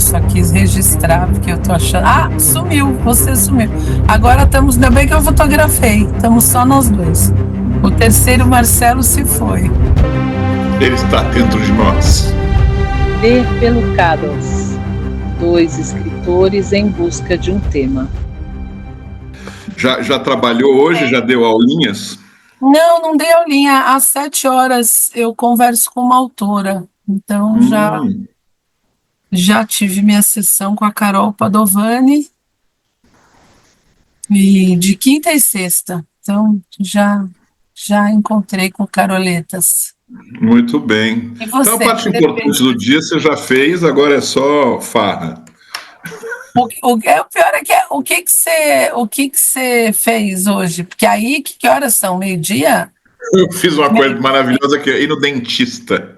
só quis registrar, porque eu tô achando... Ah, sumiu, você sumiu. Agora estamos... Ainda bem que eu fotografei, estamos só nós dois. O terceiro, Marcelo, se foi. Ele está dentro de nós. Ler pelo Caddles. 2 escritores em busca de um tema. Já trabalhou hoje? Já deu aulinhas? Não dei aulinha. Às 7 horas eu converso com uma autora. Então já tive minha sessão com a Carol Padovani. E de quinta e sexta. Então já encontrei com Caroletas. Muito bem. E você, então a parte importante do dia você já fez, agora é só farra. O pior é que o que você fez hoje? Porque aí, que horas são? Meio-dia? Eu fiz uma coisa maravilhosa que é ir no dentista.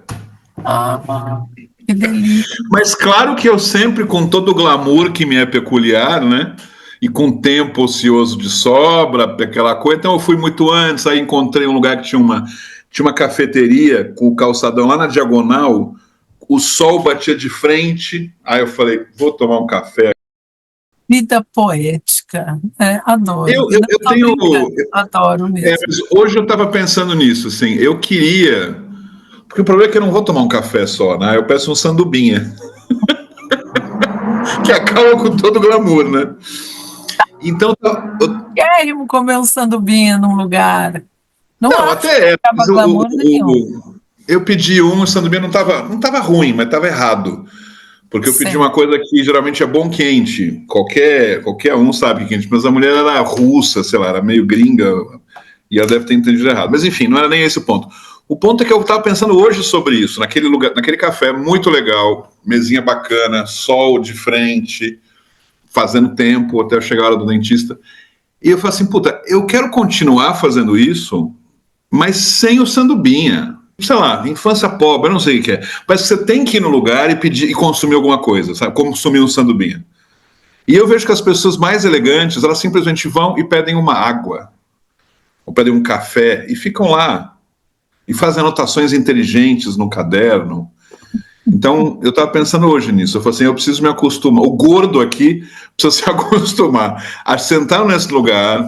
Ah, que delícia. Mas claro que eu sempre, com todo o glamour que me é peculiar, né? E com tempo ocioso de sobra, aquela coisa. Então eu fui muito antes, aí encontrei um lugar que tinha uma cafeteria com o calçadão lá na diagonal, o sol batia de frente, aí eu falei, vou tomar um café. Vida poética, adoro. Eu tenho... Adoro mesmo. Hoje eu estava pensando nisso, assim, eu queria... Porque o problema é que eu não vou tomar um café só, né? Eu peço um sandubinha. Que acaba com todo o glamour, né? Então... Quero comer um sandubinha num lugar. Não até é. Eu pedi o sandubinha, não estava ruim, mas estava errado. Porque eu pedi uma coisa que geralmente é bom quente. Qualquer um sabe quente. Mas a mulher era russa, sei lá, era meio gringa. E ela deve ter entendido errado. Mas enfim, não era nem esse o ponto. O ponto é que eu estava pensando hoje sobre isso. Naquele lugar, naquele café muito legal. Mesinha bacana, sol de frente. Fazendo tempo até eu chegar a hora do dentista. E eu falei assim, puta, eu quero continuar fazendo isso, mas sem o sandubinha. Sei lá, infância pobre, eu não sei o que é. Parece que você tem que ir no lugar e pedir e consumir alguma coisa, sabe? Consumir um sandubinha. E eu vejo que as pessoas mais elegantes, elas simplesmente vão e pedem uma água, ou pedem um café, e ficam lá, e fazem anotações inteligentes no caderno. Então, eu estava pensando hoje nisso. Eu falei assim, eu preciso me acostumar. O gordo aqui precisa se acostumar a sentar nesse lugar,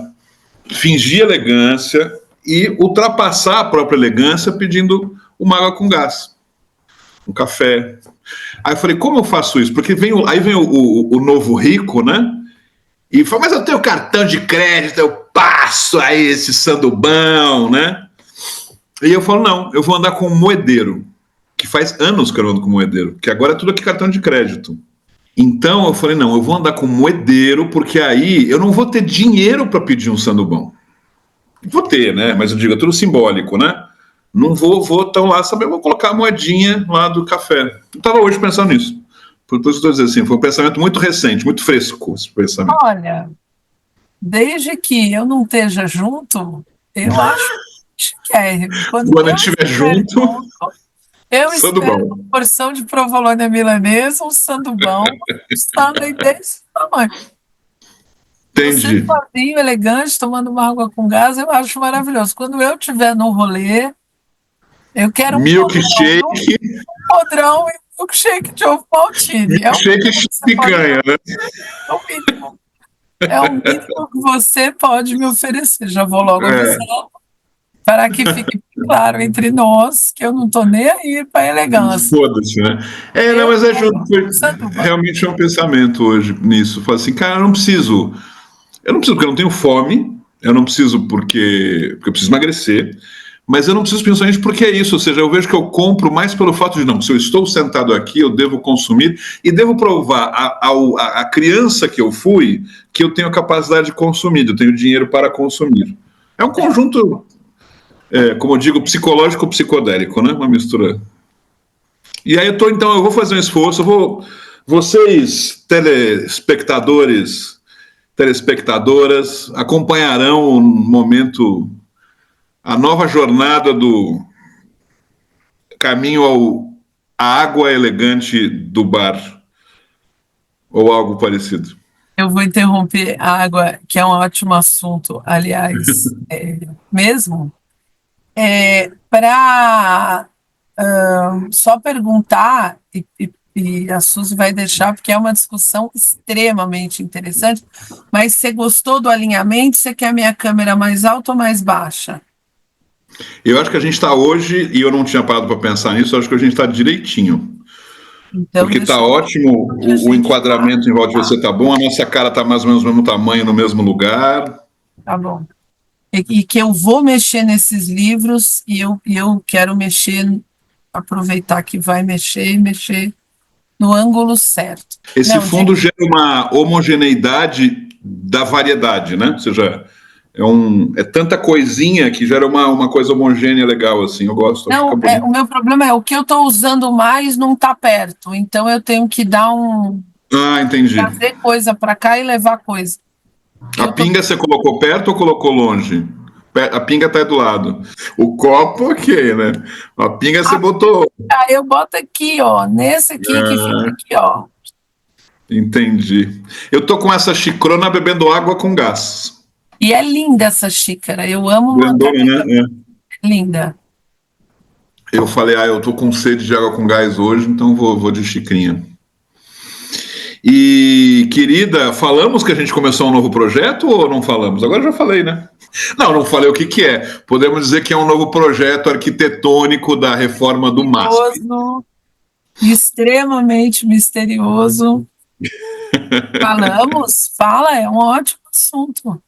fingir elegância e ultrapassar a própria elegância pedindo uma água com gás, um café. Aí eu falei, como eu faço isso? Porque aí vem o novo rico, né? E fala, mas eu tenho cartão de crédito, eu passo aí esse sandubão, né? E eu falo, não, eu vou andar com um moedeiro, que faz anos que eu ando com moedeiro, que agora é tudo aqui cartão de crédito. Então eu falei, não, eu vou andar com moedeiro, porque aí eu não vou ter dinheiro para pedir um sandubão. Vou ter, né? Mas eu digo, é tudo simbólico, né? Não vou tão lá, sabe? Eu vou colocar a moedinha lá do café. Eu estava hoje pensando nisso. Por isso estou dizendo assim, foi um pensamento muito recente, muito fresco esse pensamento. Olha, desde que eu não esteja junto, eu acho que é. Quando eu estiver junto, eu espero uma porção de provolone milanesa, um sandubão, um sundae desse tamanho. Entendi. Você sozinho, elegante, tomando uma água com gás, eu acho maravilhoso. Quando eu estiver no rolê, eu quero milkshake, podrão e milkshake de ovo maltine. Milkshake de picanha, né? É o mínimo. É o mínimo que você pode me oferecer. Já vou logo avisar, para que fique claro entre nós que eu não estou nem aí para elegância. Foda-se, né? Não, mas realmente é um pensamento hoje nisso. Fala assim, cara, eu não preciso porque eu não tenho fome, eu não preciso porque eu preciso emagrecer, mas eu não preciso principalmente porque é isso, ou seja, eu vejo que eu compro mais pelo fato de, não, se eu estou sentado aqui, eu devo consumir e devo provar à criança que eu fui que eu tenho a capacidade de consumir, eu tenho dinheiro para consumir. É um conjunto, como eu digo, psicológico-psicodélico, né? Uma mistura. E aí então eu vou fazer um esforço, vocês, telespectadoras, acompanharão o momento, a nova jornada do caminho à água elegante do bar, ou algo parecido. Eu vou interromper a água, que é um ótimo assunto, aliás, mesmo, para só perguntar, e e a Suzy vai deixar, porque é uma discussão extremamente interessante. Mas você gostou do alinhamento? Você quer a minha câmera mais alta ou mais baixa? Eu acho que a gente está hoje, e eu não tinha parado para pensar nisso, eu acho que a gente está direitinho. Então, Porque deixa está eu ver ótimo, onde a o gente tá. enquadramento em volta de você está bom, a nossa cara está mais ou menos no mesmo tamanho, no mesmo lugar. Tá bom. E que eu vou mexer nesses livros e eu quero mexer, aproveitar que vai mexer e mexer no ângulo certo. Esse Não, fundo gera uma homogeneidade da variedade, né? Ou seja, é tanta coisinha que gera uma coisa homogênea legal, assim. Eu gosto, acho que fica não, bonito. o meu problema é o que eu estou usando mais não está perto, então eu tenho que Ah, entendi. trazer coisa para cá e levar coisa. A pinga você colocou perto ou colocou longe? A pinga tá aí do lado. O copo, ok, né? A pinga você botou. Eu boto aqui, ó, nesse aqui que fica aqui, ó. Entendi. Eu tô com essa xicrona bebendo água com gás. E é linda essa xícara, eu amo uma Grandona, caneca né? linda. Eu falei, eu tô com sede de água com gás hoje, então vou de xicrinha. E, querida, falamos que a gente começou um novo projeto ou não falamos? Agora já falei, né? Não falei o que é. Podemos dizer que é um novo projeto arquitetônico da reforma do MASP. Misterioso, extremamente misterioso. Falamos, fala, é um ótimo assunto.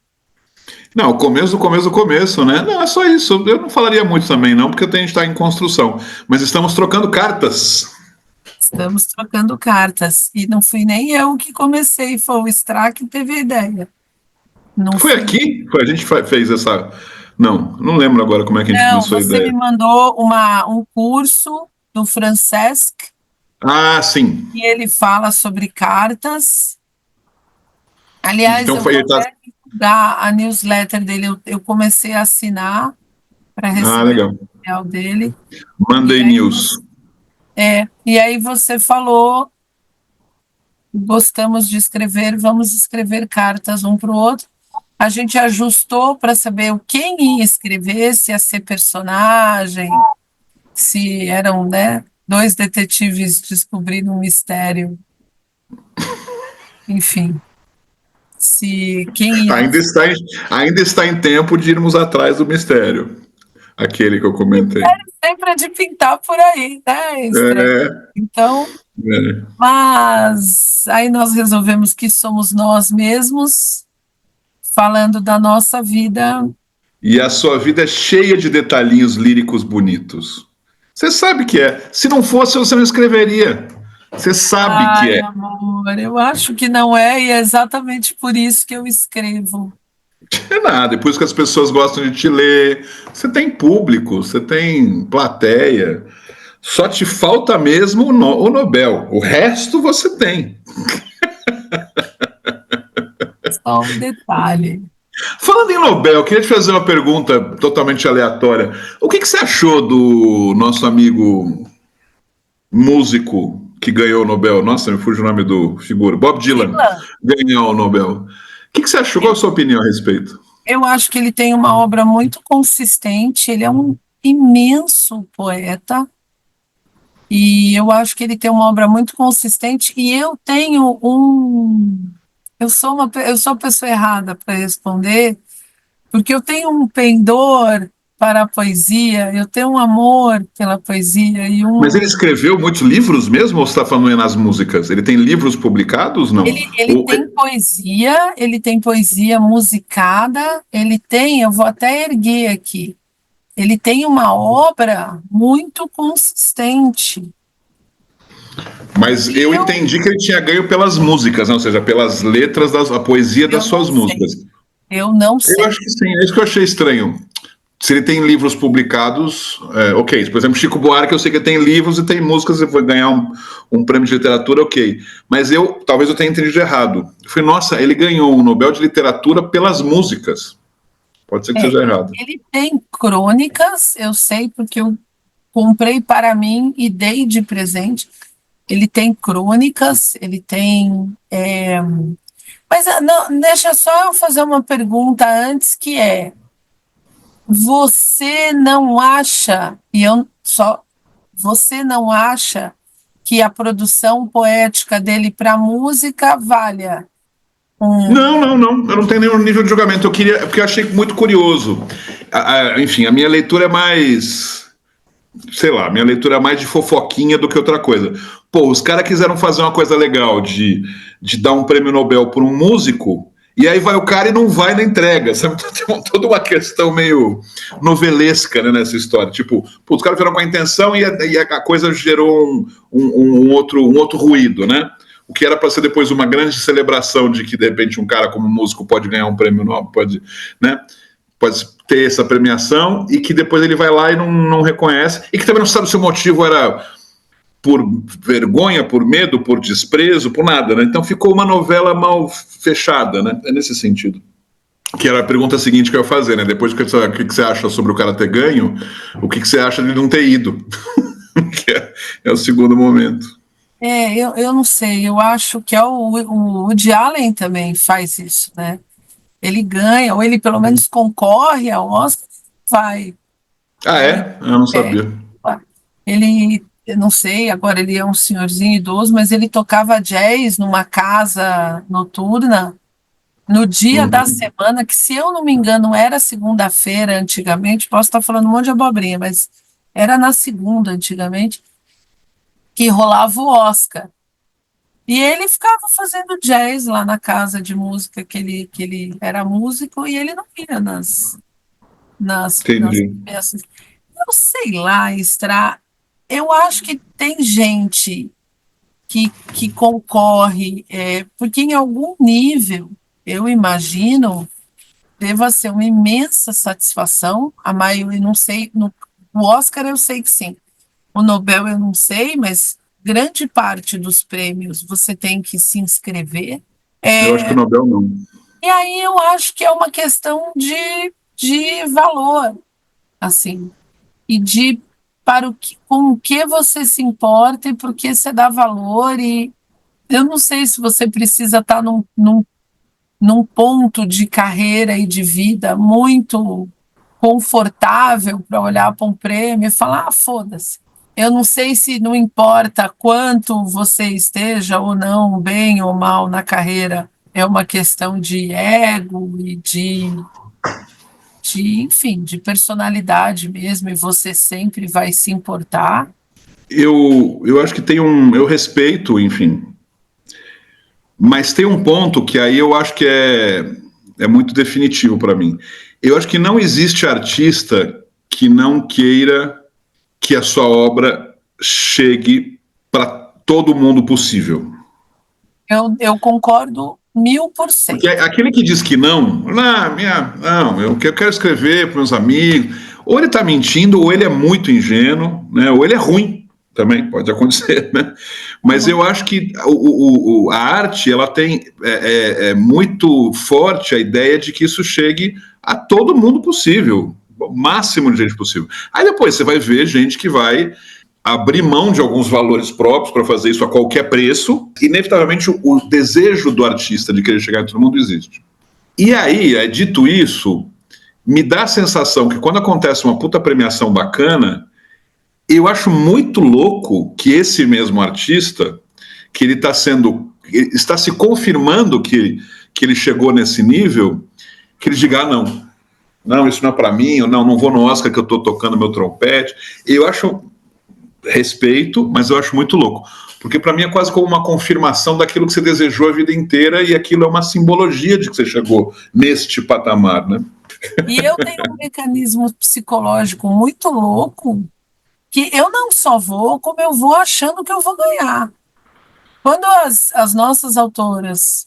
Não, o começo do começo do começo, né? Não, é só isso. Eu não falaria muito também, não, porque a gente está em construção. Mas estamos trocando cartas. Estamos trocando cartas. E não fui nem eu que comecei, foi o Stra que teve a ideia. Não Foi fui. aqui? A gente fez essa. Não lembro agora como é que a gente Não, começou a você ideia. me mandou um curso do Francesc, Ah, sim. e ele fala sobre cartas. Aliás, Então eu foi. vou até divulgar a newsletter dele. Eu comecei a assinar para Ah, receber o legal. material dele. E Monday aí, News. e aí você falou, gostamos de escrever, vamos escrever cartas um para o outro. A gente ajustou para saber quem ia escrever, se ia ser personagem, se eram, né, dois detetives descobrindo um mistério, enfim, se quem ia. Ainda está em tempo de irmos atrás do mistério. Aquele que eu comentei. Sempre é de pintar por aí, né, Esther? É, Então, é. mas aí nós resolvemos que somos nós mesmos, falando da nossa vida. E a sua vida é cheia de detalhinhos líricos bonitos. Você sabe que é. Se não fosse, você não escreveria. Você sabe que Ai, é. amor, eu acho que não é, e é exatamente por isso que eu escrevo. É nada. Depois que as pessoas gostam de te ler, você tem público, você tem plateia. Só te falta mesmo o Nobel. O resto você tem. Só um detalhe. Falando em Nobel, eu queria te fazer uma pergunta totalmente aleatória. O que você achou do nosso amigo músico que ganhou o Nobel? Nossa, me fugiu o nome do figura. Bob Dylan ganhou o Nobel. O que você achou? Qual a sua opinião a respeito? Eu acho que ele tem uma obra muito consistente, ele é um imenso poeta, e eu acho que ele tem uma obra muito consistente, e eu tenho um. Eu sou a pessoa errada para responder, porque eu tenho um pendor para a poesia, eu tenho um amor pela poesia e Mas ele escreveu muitos livros mesmo, ou você está falando aí nas músicas? Ele tem livros publicados? Não. ele tem poesia musicada, eu vou até erguer aqui, ele tem uma obra muito consistente. Mas eu entendi que ele tinha ganho pelas músicas, né? Ou seja, pelas letras, a poesia das suas músicas. Eu não sei. Eu acho que sim, é isso que eu achei estranho. Se ele tem livros publicados, ok. Por exemplo, Chico Buarque, eu sei que tem livros e tem músicas, e foi ganhar um prêmio de literatura, ok. Mas talvez eu tenha entendido errado. Eu falei, nossa, ele ganhou o Nobel de Literatura pelas músicas. Pode ser que seja errado. Ele tem crônicas, eu sei, porque eu comprei para mim e dei de presente. Ele tem crônicas, ele tem. Mas não, deixa só eu fazer uma pergunta antes, que é: você não acha, você não acha que a produção poética dele para música valha Não, eu não tenho nenhum nível de julgamento. Eu queria, porque eu achei muito curioso. Enfim, a minha leitura é mais, sei lá, minha leitura é mais de fofoquinha do que outra coisa. Pô, os caras quiseram fazer uma coisa legal de dar um prêmio Nobel por um músico, e aí vai o cara e não vai na entrega, sabe? Tem toda uma questão meio novelesca, né, nessa história. Tipo, pô, os caras fizeram com a intenção e a coisa gerou um outro ruído, né? O que era para ser depois uma grande celebração de que, de repente, um cara como músico pode ganhar um prêmio Nobel, pode, né? Pode ter essa premiação, e que depois ele vai lá e não reconhece, e que também não sabe se o motivo era por vergonha, por medo, por desprezo, por nada, né? Então ficou uma novela mal fechada, né? É nesse sentido. Que era a pergunta seguinte que eu ia fazer, né? Depois, o que você acha sobre o cara ter ganho, o que você acha de não ter ido? Que é o segundo momento. Eu não sei, eu acho que o Woody Allen também faz isso, né? Ele ganha, ou ele pelo menos concorre ao Oscar, vai. Ah, é? Eu não sabia. Eu não sei, agora ele é um senhorzinho idoso, mas ele tocava jazz numa casa noturna no dia da semana, que se eu não me engano era segunda-feira antigamente, posso estar falando um monte de abobrinha, mas era na segunda antigamente, que rolava o Oscar. E ele ficava fazendo jazz lá na casa de música, que ele era músico, e ele não ia nas Entendi. peças. Eu sei lá, Extra, eu acho que tem gente que concorre, porque em algum nível, eu imagino, deva ser uma imensa satisfação, a maioria, não sei, o Oscar eu sei que sim, o Nobel eu não sei, mas grande parte dos prêmios você tem que se inscrever. Eu acho que o Nobel não. E aí eu acho que é uma questão de valor, assim, e de com o que você se importa e por que você dá valor. E eu não sei se você precisa estar num ponto de carreira e de vida muito confortável para olhar para um prêmio e falar, foda-se. Eu não sei se não importa quanto você esteja ou não, bem ou mal na carreira, é uma questão de ego e enfim, de personalidade mesmo, e você sempre vai se importar. Eu acho que eu respeito, enfim, mas tem um ponto que aí eu acho que é muito definitivo para mim. Eu acho que não existe artista que não queira que a sua obra chegue para todo mundo possível. Eu concordo 1000%. Porque aquele que diz que não, eu quero escrever para meus amigos, ou ele está mentindo, ou ele é muito ingênuo, né? Ou ele é ruim, também pode acontecer, né? Mas eu acho que a arte, ela tem muito forte a ideia de que isso chegue a todo mundo possível, o máximo de gente possível. Aí depois você vai ver gente que vai abrir mão de alguns valores próprios para fazer isso a qualquer preço. Inevitavelmente o desejo do artista de querer chegar em todo mundo existe. E aí, dito isso, me dá a sensação que quando acontece uma puta premiação bacana, eu acho muito louco que esse mesmo artista, que ele está se confirmando que ele chegou nesse nível, que ele diga, não, isso não é para mim, eu não vou no Oscar que eu estou tocando meu trompete. Eu acho, respeito, mas eu acho muito louco, porque para mim é quase como uma confirmação daquilo que você desejou a vida inteira, e aquilo é uma simbologia de que você chegou neste patamar, né? E eu tenho um mecanismo psicológico muito louco, que eu não só vou, como eu vou achando que eu vou ganhar. Quando as nossas autoras,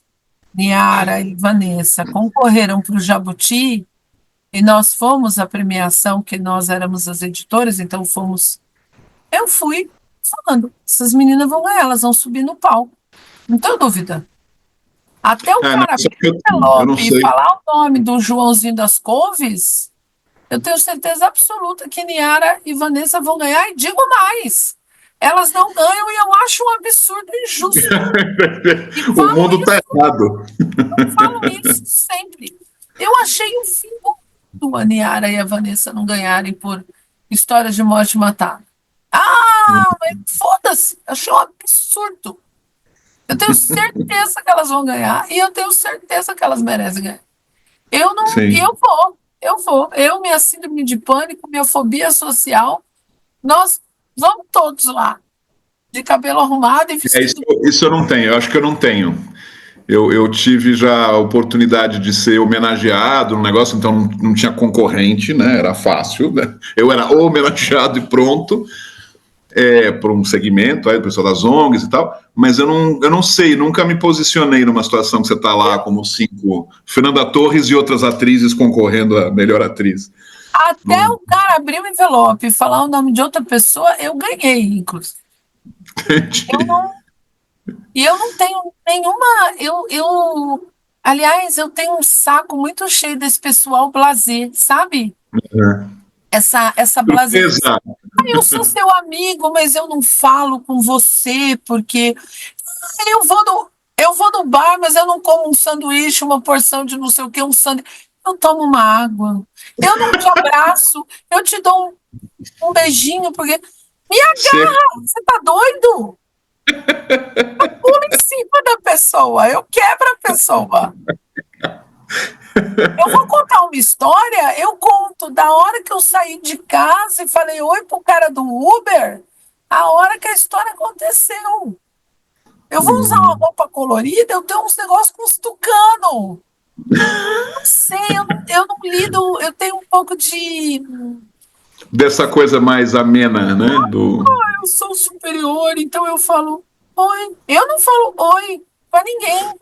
Niara e Vanessa, concorreram para o Jabuti, e nós fomos à premiação, que nós éramos as editoras, então eu fui falando, essas meninas vão ganhar, elas vão subir no palco, não tenho dúvida. Até o cara envelope e falar o nome do Joãozinho das Couves, eu tenho certeza absoluta que Niara e Vanessa vão ganhar, e digo mais, elas não ganham, e eu acho um absurdo injusto. O mundo está errado. Eu falo isso sempre. Eu achei um fim do a Niara e a Vanessa não ganharem por Histórias de Morte Matada. Mas foda-se, achei um absurdo. Eu tenho certeza que elas vão ganhar e eu tenho certeza que elas merecem ganhar. Eu não, e Sim. eu vou. Eu, minha síndrome de pânico, minha fobia social, nós vamos todos lá, de cabelo arrumado e É, isso, vestido. isso eu não tenho, eu acho que eu não tenho. Eu tive já a oportunidade de ser homenageado no negócio, então não tinha concorrente, né? Era fácil, né? Eu era homenageado e pronto, por um segmento, aí, o pessoal das ONGs e tal, mas eu não sei, nunca me posicionei numa situação que você está lá como cinco, Fernanda Torres e outras atrizes concorrendo a melhor atriz. Até Não o cara abrir o envelope e falar o nome de outra pessoa, eu ganhei, inclusive. Eu entendi. não, e eu não tenho nenhuma. Aliás, eu tenho um saco muito cheio desse pessoal blasé, sabe? Essa blasé. Surpresa! Eu sou seu amigo, mas eu não falo com você porque eu vou no bar, mas eu não como um sanduíche, uma porção de não sei o que, um sanduíche. Eu tomo uma água. Eu não te abraço, eu te dou um beijinho, porque. Me Você agarra! Você tá doido? Pula em cima da pessoa, eu quebro a pessoa. Eu vou contar uma história, eu conto da hora que eu saí de casa e falei oi pro cara do Uber, a hora que a história aconteceu. Eu vou usar uma roupa colorida, eu tenho uns negócios com os tucano. Não sei, eu não lido, eu tenho um pouco de. dessa coisa mais amena, né? Eu sou superior, então eu falo oi. Eu não falo oi pra ninguém.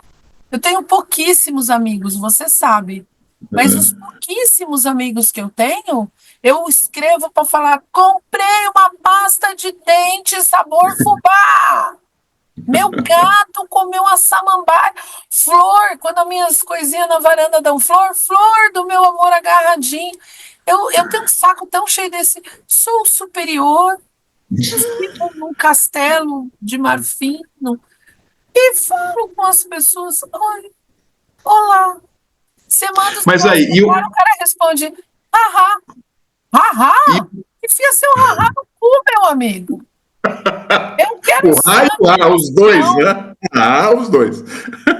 Eu tenho pouquíssimos amigos, você sabe. Mas os pouquíssimos amigos que eu tenho, eu escrevo para falar: comprei uma pasta de dente sabor fubá. Meu gato comeu uma samambaia. Flor, quando as minhas coisinhas na varanda dão flor, flor do meu amor agarradinho. Eu tenho um saco tão cheio desse. Sou superior, vivo num castelo de marfim e falo com as pessoas: oi, olá. Você manda os Mas negócios aí, pro cara, o cara responde: haha, haha. e Enfia seu haha no cu, meu amigo. Eu quero o raio, sangue, os dois, emoção. né? Os dois.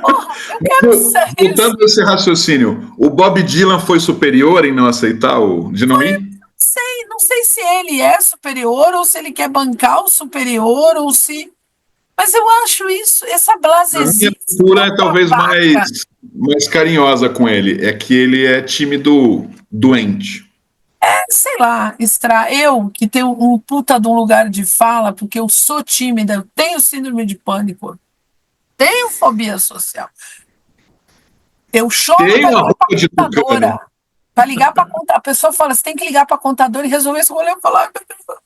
Porra, eu quero sangue. Voltando a esse raciocínio, o Bob Dylan foi superior em não aceitar de não ir? Não sei se ele é superior ou se ele quer bancar o superior ou se. Mas eu acho isso, essa A minha blasezice leitura tão é talvez babaca. mais carinhosa com ele, é que ele é tímido doente. Sei lá, eu que tenho um puta de um lugar de fala, porque eu sou tímida, eu tenho síndrome de pânico, tenho fobia social. Eu choro Tem para uma ligar roupa para de a tucano. contadora. Para ligar para a contadora. A pessoa fala: você tem que ligar para a contadora e resolver esse rolê. Eu falo: "Ai, meu Deus",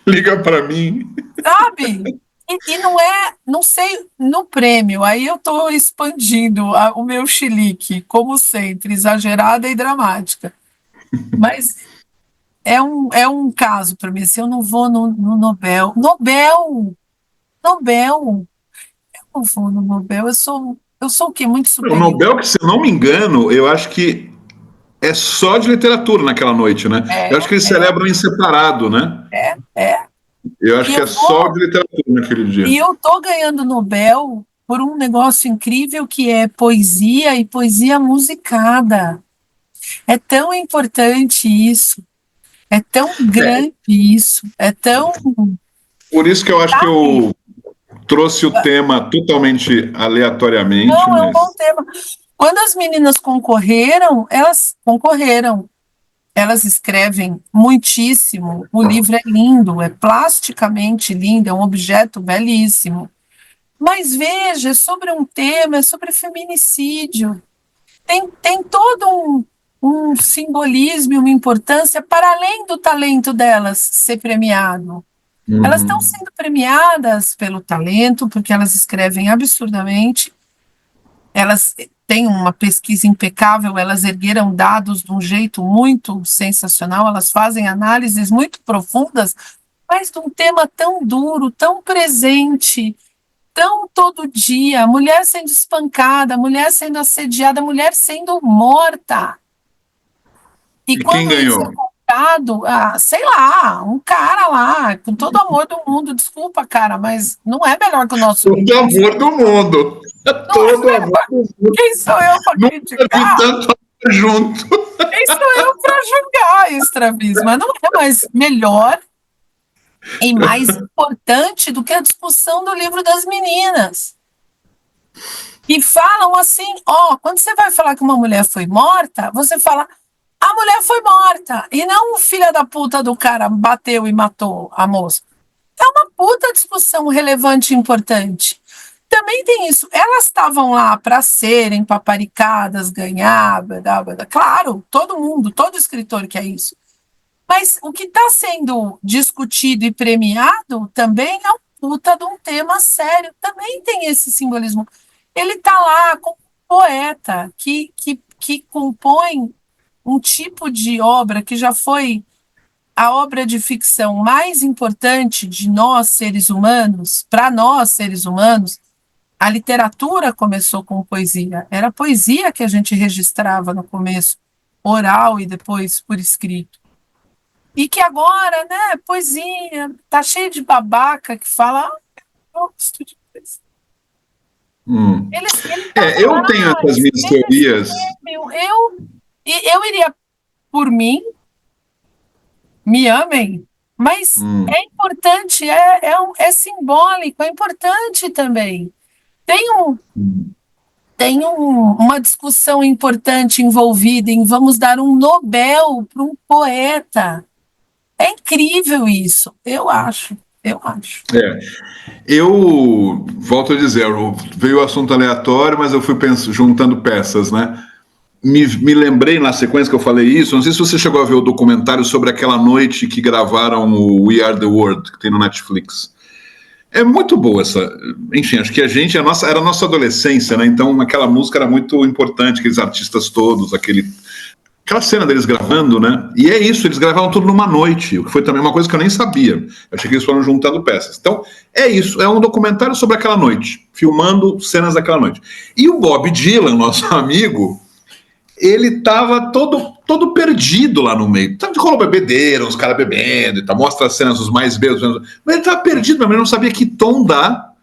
Liga para mim. sabe? E não é, não sei, no prêmio, aí eu estou expandindo o meu chilique, como sempre, exagerada e dramática. Mas é um caso para mim. Se eu não vou no Nobel. Nobel, eu não vou no Nobel. Eu sou o quê? Muito O superior. Nobel, que se eu não me engano, eu acho que é só de literatura naquela noite, né? Eu acho É, que eles celebram em separado, né? é. Eu acho E que eu é só vou de literatura naquele E dia. eu tô ganhando Nobel por um negócio incrível que é poesia e poesia musicada. É tão importante isso, é tão É, grande isso, é tão. por isso que eu acho que Sabe? eu trouxe o tema totalmente aleatoriamente, Não, é um bom mas tema. Quando as meninas concorreram. Elas escrevem muitíssimo. O livro é lindo, é plasticamente lindo, é um objeto belíssimo. Mas veja, é sobre um tema, é sobre feminicídio. Tem todo um simbolismo e uma importância para além do talento delas ser premiado. Elas estão uhum. sendo premiadas pelo talento, porque elas escrevem absurdamente, elas têm uma pesquisa impecável, elas ergueram dados de um jeito muito sensacional, elas fazem análises muito profundas, mas de um tema tão duro, tão presente, tão todo dia, a mulher sendo espancada, a mulher sendo assediada, a mulher sendo morta. E E quem quando isso ganhou? sei lá, um cara lá, com todo amor do mundo, desculpa, cara, mas não é melhor que o nosso. Todo amor do mundo. Todo amor do mundo. Quem sou eu para criticar? Tanto junto. Quem sou eu para julgar extremismo? Mas não é mais melhor e mais importante do que a discussão do livro das meninas. E falam assim, quando você vai falar que uma mulher foi morta, você fala, a mulher foi morta, e não o filho da puta do cara bateu e matou a moça. É uma puta discussão relevante e importante. Também tem isso, elas estavam lá para serem paparicadas, ganhar, blá, blá, blá. Claro, todo mundo, todo escritor quer isso. Mas o que está sendo discutido e premiado também é um puta de um tema sério, também tem esse simbolismo. Ele está lá como um poeta que compõe um tipo de obra que já foi a obra de ficção mais importante de nós, seres humanos, para nós, seres humanos. A literatura começou com poesia. Era poesia que a gente registrava no começo, oral e depois por escrito. E que agora, né, poesia, tá cheio de babaca que fala, eu gosto de poesia. Eu tenho essas minhas teorias. Eu iria por mim, me amem, mas é importante, é simbólico, é importante também. Tem uma discussão importante envolvida em vamos dar um Nobel para um poeta. É incrível isso, eu acho. Eu volto a dizer, veio o assunto aleatório, mas eu fui juntando peças, né? Me lembrei na sequência que eu falei isso, não sei se você chegou a ver o documentário sobre aquela noite que gravaram o We Are The World, que tem no Netflix. É muito boa essa... Enfim, acho que era a nossa adolescência, né? Então aquela música era muito importante, aqueles artistas todos, aquela cena deles gravando, né? E é isso, eles gravaram tudo numa noite, o que foi também uma coisa que eu nem sabia. Eu achei que eles foram juntando peças. Então, é isso, é um documentário sobre aquela noite, filmando cenas daquela noite. E o Bob Dylan, nosso amigo, ele tava todo perdido lá no meio. Tanto que rolou bebedeira, uns caras bebendo e tal, mostra as cenas dos mais bêbados. Mas ele tava perdido, mas ele não sabia que tom dar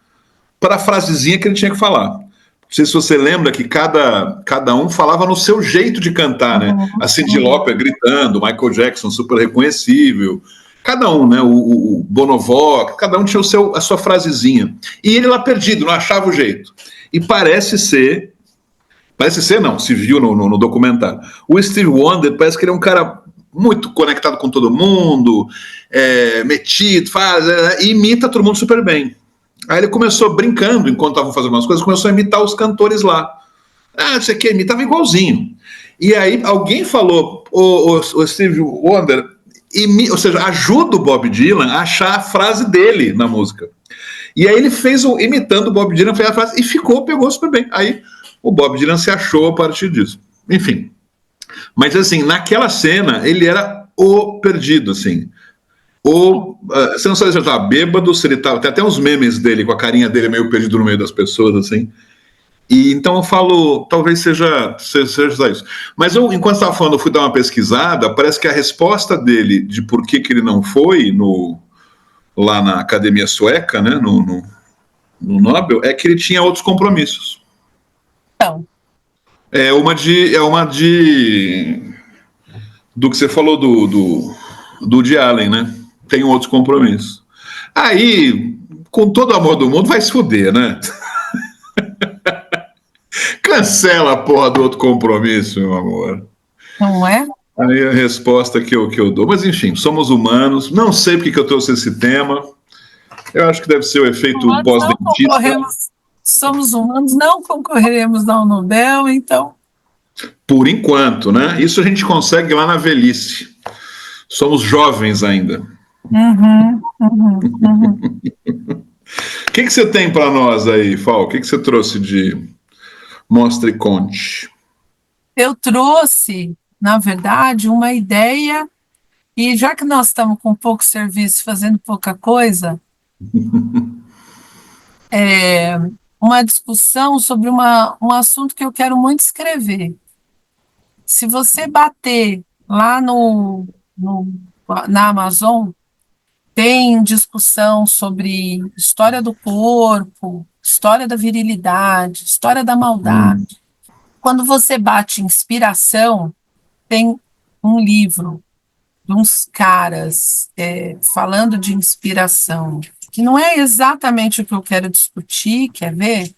para a frasezinha que ele tinha que falar. Não sei se você lembra que cada um falava no seu jeito de cantar, né? A Cyndi Lauper gritando, Michael Jackson super reconhecível. Cada um, né? O Bonovox, cada um tinha a sua frasezinha. E ele lá perdido, não achava o jeito. E parece ser não, se viu no documentário. O Stevie Wonder parece que ele é um cara muito conectado com todo mundo, metido, imita todo mundo super bem. Aí ele começou brincando, enquanto estavam fazendo umas coisas, começou a imitar os cantores lá. Você que imitava igualzinho. E aí alguém falou, o Stevie Wonder, ou seja, ajuda o Bob Dylan a achar a frase dele na música. E aí ele fez imitando o Bob Dylan, fez a frase e pegou super bem. Aí o Bob Dylan se achou a partir disso. Enfim. Mas assim, naquela cena, ele era o perdido, assim. Você não sabe se ele estava bêbado, se ele estava... Tem até uns memes dele, com a carinha dele meio perdido no meio das pessoas, assim. E então eu falo, talvez seja isso. Mas enquanto estava falando, eu fui dar uma pesquisada, parece que a resposta dele de por que ele não foi lá na Academia Sueca, né, no Nobel, é que ele tinha outros compromissos. Então. É uma de do que você falou do Woody Allen, né? Tem outros compromissos. Aí, com todo o amor do mundo, vai se fuder, né? Cancela a porra do outro compromisso, meu amor. Não é? Aí a resposta que eu dou. Mas enfim, somos humanos. Não sei porque que eu trouxe esse tema. Eu acho que deve ser o efeito pós-dentista. Somos humanos, não concorreremos ao Nobel, então... Por enquanto, né? Isso a gente consegue lá na velhice. Somos jovens ainda. O que você tem para nós aí, Fal? O que você trouxe de Mostra e Conte? Eu trouxe, na verdade, uma ideia, e já que nós estamos com pouco serviço, fazendo pouca coisa, uma discussão sobre um assunto que eu quero muito escrever. Se você bater lá no na Amazon, tem discussão sobre história do corpo, história da virilidade, história da maldade. Quando você bate inspiração, tem um livro de uns caras falando de inspiração, que não é exatamente o que eu quero discutir, quer ver?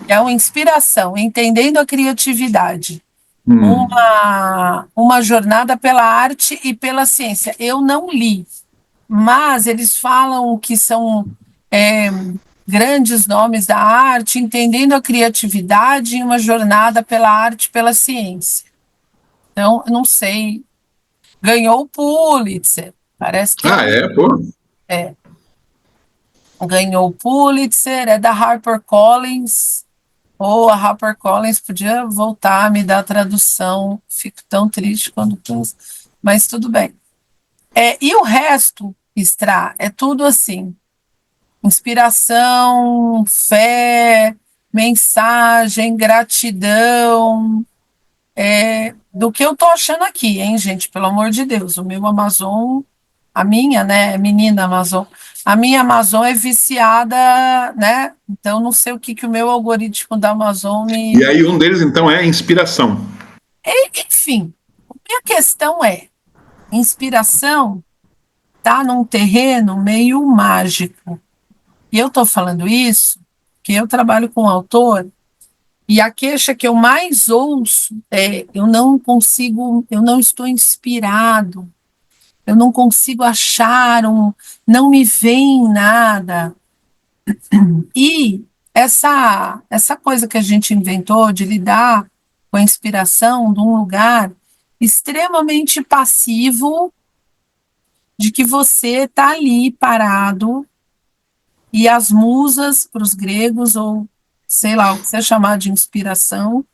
É uma inspiração, entendendo a criatividade. Uma jornada pela arte e pela ciência. Eu não li, mas eles falam que são grandes nomes da arte, entendendo a criatividade e uma jornada pela arte e pela ciência. Então, eu não sei, ganhou o Pulitzer, parece que Pô. Ganhou o Pulitzer, é da HarperCollins, ou a HarperCollins podia voltar a me dar a tradução, fico tão triste quando penso, mas tudo bem. E o resto, Extra, é tudo assim, inspiração, fé, mensagem, gratidão, do que eu tô achando aqui, hein, gente, pelo amor de Deus, o meu Amazon, a minha, né, menina Amazon, a minha Amazon é viciada, né, então não sei o que o meu algoritmo da Amazon me... E aí um deles, então, é inspiração. Enfim, a minha questão é, inspiração tá num terreno meio mágico, e eu tô falando isso porque eu trabalho com autor, e a queixa que eu mais ouço é: eu não consigo, eu não estou inspirado, eu não consigo achar, não me vem nada. E essa coisa que a gente inventou de lidar com a inspiração de um lugar extremamente passivo, de que você está ali parado e as musas, para os gregos, ou sei lá, o que você chamar de inspiração,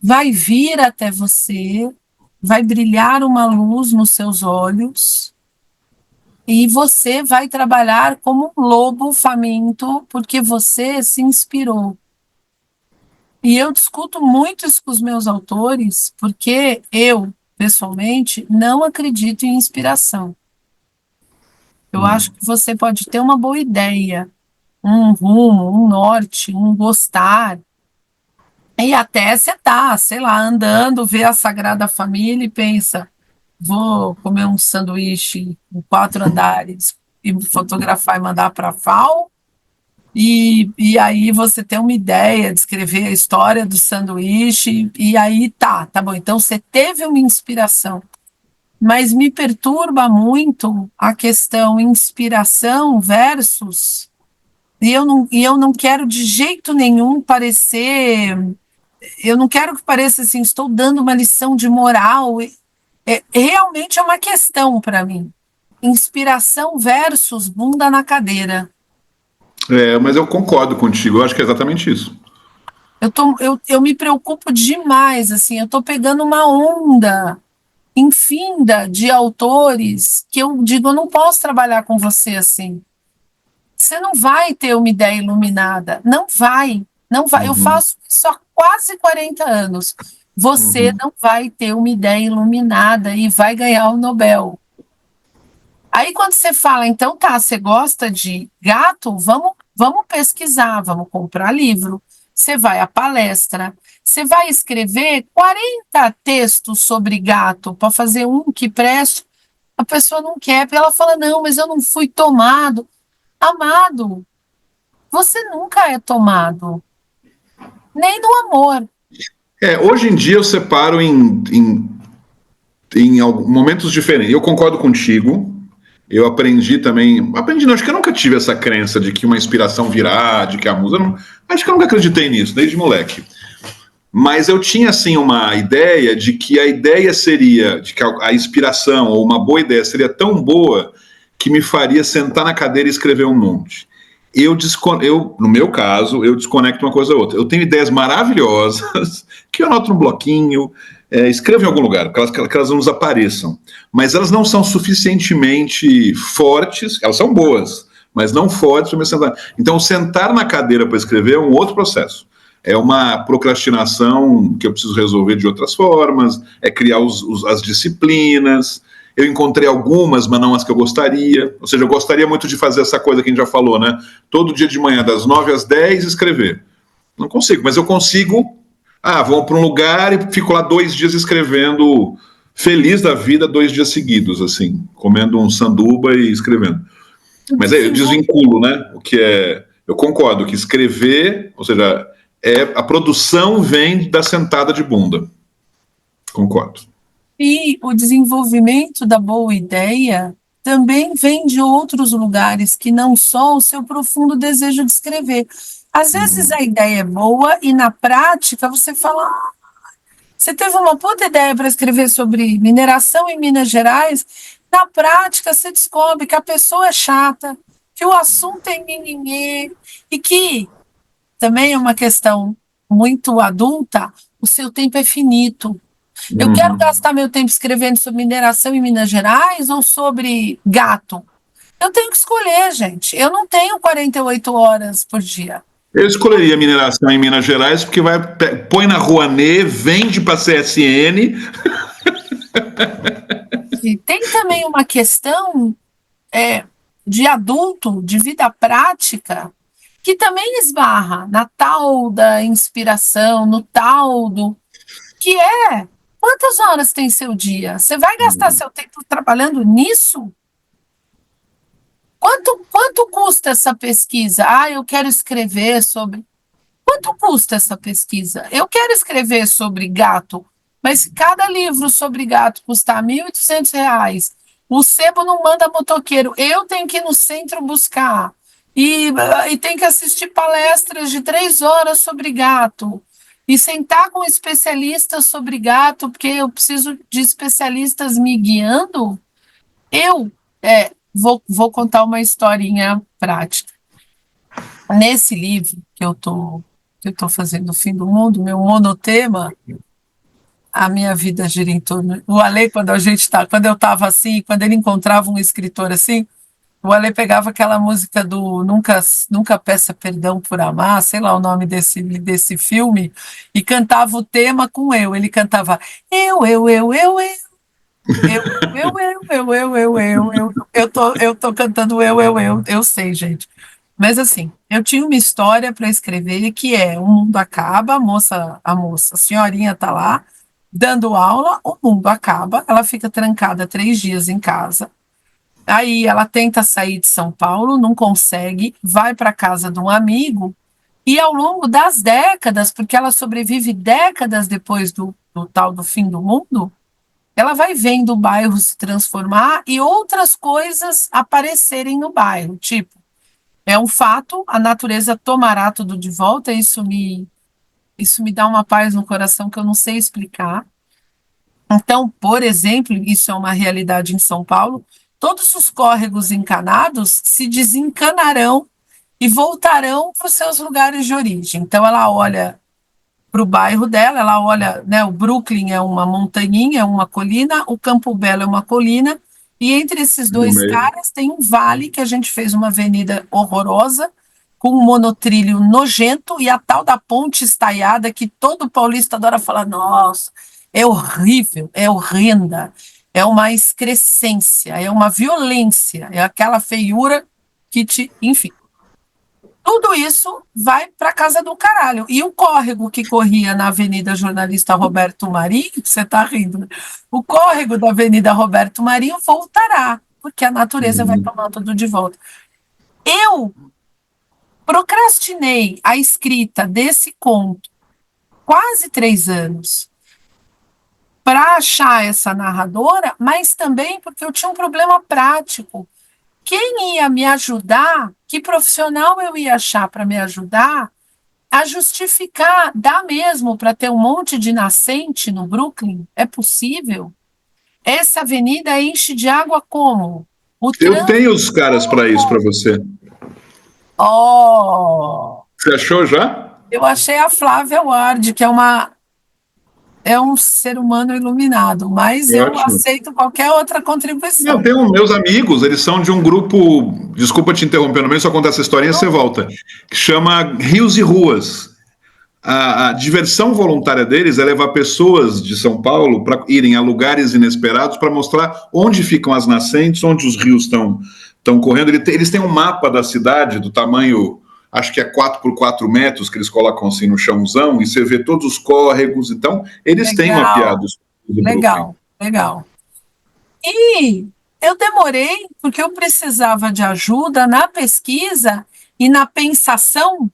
vai vir até você, vai brilhar uma luz nos seus olhos e você vai trabalhar como um lobo faminto porque você se inspirou. E eu discuto muito isso com os meus autores porque eu, pessoalmente, não acredito em inspiração. Eu acho que você pode ter uma boa ideia, um rumo, um norte, um gostar, e até você tá, sei lá, andando, vê a Sagrada Família e pensa: vou comer um sanduíche com 4 andares e fotografar e mandar para a FAO, e aí você tem uma ideia de escrever a história do sanduíche, e aí tá bom, então você teve uma inspiração. Mas me perturba muito a questão inspiração versus... E eu não quero de jeito nenhum parecer... Eu não quero que pareça assim, estou dando uma lição de moral. Realmente é uma questão para mim. Inspiração versus bunda na cadeira. Mas eu concordo contigo, eu acho que é exatamente isso. Eu me preocupo demais, assim, eu estou pegando uma onda infinda de autores que eu digo: eu não posso trabalhar com você assim. Você não vai ter uma ideia iluminada. Não vai. Eu faço isso há quase 40 anos. Você não vai ter uma ideia iluminada e vai ganhar o Nobel. Aí quando você fala: então tá, você gosta de gato? Vamos pesquisar, vamos comprar livro. Você vai à palestra, você vai escrever 40 textos sobre gato para fazer um que preste. A pessoa não quer, porque ela fala: não, mas eu não fui tomado. Amado, você nunca é tomado, nem no amor. Hoje em dia eu separo em momentos diferentes. Eu concordo contigo. Eu aprendi também. Não, acho que eu nunca tive essa crença de que uma inspiração virá, de que a musa. Acho que eu nunca acreditei nisso, desde moleque. Mas eu tinha, assim, uma ideia de que a ideia seria, de que a inspiração ou uma boa ideia seria tão boa que me faria sentar na cadeira e escrever um monte. No meu caso, eu desconecto uma coisa ou outra. Eu tenho ideias maravilhosas que eu anoto no bloquinho, escrevo em algum lugar, que elas não nos apareçam. Mas elas não são suficientemente fortes, elas são boas, mas não fortes para me sentar. Então, sentar na cadeira para escrever é um outro processo. É uma procrastinação que eu preciso resolver de outras formas, é criar as disciplinas. eu encontrei algumas, mas não as que eu gostaria. Ou seja, eu gostaria muito de fazer essa coisa que a gente já falou, né? Todo dia de manhã, das 9 às 10, escrever. Não consigo, mas eu consigo. Vou para um lugar e fico lá 2 dias escrevendo, feliz da vida, 2 dias seguidos, assim, comendo um sanduba e escrevendo. Mas aí eu desvinculo, né? O que é. Eu concordo que escrever, ou seja, a produção vem da sentada de bunda. Concordo. E o desenvolvimento da boa ideia também vem de outros lugares que não só o seu profundo desejo de escrever. Às vezes a ideia é boa e na prática você fala, você teve uma puta ideia para escrever sobre mineração em Minas Gerais, na prática você descobre que a pessoa é chata, que o assunto é nhenhenhê, e que também é uma questão muito adulta, o seu tempo é finito. Eu quero gastar meu tempo escrevendo sobre mineração em Minas Gerais ou sobre gato. Eu tenho que escolher, gente. Eu não tenho 48 horas por dia. Eu escolheria mineração em Minas Gerais, porque põe na Rouanet, vende para a CSN. E tem também uma questão de adulto, de vida prática, que também esbarra na tal da inspiração, no tal do... que é, quantas horas tem seu dia? Você vai gastar seu tempo trabalhando nisso? Quanto custa essa pesquisa? Eu quero escrever sobre... Quanto custa essa pesquisa? Eu quero escrever sobre gato, mas se cada livro sobre gato custar R$ 1.200, o sebo não manda motoqueiro, eu tenho que ir no centro buscar, e tenho que assistir palestras de 3 horas sobre gato, e sentar com especialistas sobre gato, porque eu preciso de especialistas me guiando. Eu vou contar uma historinha prática. Nesse livro que eu tô fazendo, O Fim do Mundo, meu monotema, a minha vida gira em torno... O Ale, quando eu estava assim, quando ele encontrava um escritor assim, o Ale pegava aquela música do Nunca Peça Perdão por Amar, sei lá o nome desse filme, e cantava o tema com eu. Ele cantava eu tô cantando eu sei, gente. Mas assim, eu tinha uma história para escrever que o mundo acaba, a senhorinha tá lá dando aula, o mundo acaba, ela fica trancada 3 dias em casa. Aí ela tenta sair de São Paulo, não consegue, vai para casa de um amigo e ao longo das décadas, porque ela sobrevive décadas depois do tal do fim do mundo, ela vai vendo o bairro se transformar e outras coisas aparecerem no bairro, tipo, é um fato, a natureza tomará tudo de volta, isso me dá uma paz no coração que eu não sei explicar. Então, por exemplo, isso é uma realidade em São Paulo, todos os córregos encanados se desencanarão e voltarão para os seus lugares de origem. Então, ela olha para o bairro dela, ela olha, né, o Brooklyn é uma montanhinha, é uma colina, o Campo Belo é uma colina, e entre esses dois caras tem um vale que a gente fez uma avenida horrorosa, com um monotrilho nojento, e a tal da ponte estaiada que todo paulista adora falar, nossa, é horrível, é horrenda, é uma excrescência, é uma violência, é aquela feiura que enfim. Tudo isso vai para casa do caralho. E o córrego que corria na Avenida Jornalista Roberto Marinho, você está rindo, né? O córrego da Avenida Roberto Marinho voltará, porque a natureza vai tomar tudo de volta. Eu procrastinei a escrita desse conto quase 3 anos para achar essa narradora, mas também porque eu tinha um problema prático. Quem ia me ajudar, que profissional eu ia achar para me ajudar a justificar, dá mesmo para ter um monte de nascente no Brooklyn? É possível? Essa avenida enche de água como? Eu tenho os caras para isso para você. Você achou já? Eu achei a Flávia Ward, que é um ser humano iluminado, mas eu aceito qualquer outra contribuição. Eu tenho meus amigos, eles são de um grupo, desculpa te interromper, no meio só contar essa historinha, você volta, que chama Rios e Ruas. A diversão voluntária deles é levar pessoas de São Paulo para irem a lugares inesperados para mostrar onde ficam as nascentes, onde os rios estão correndo. Eles têm um mapa da cidade do tamanho, acho que é 4 por 4 metros, que eles colocam assim no chãozão, e você vê todos os córregos. Então, eles têm mapeados. Legal, legal. E eu demorei, porque eu precisava de ajuda na pesquisa e na pensação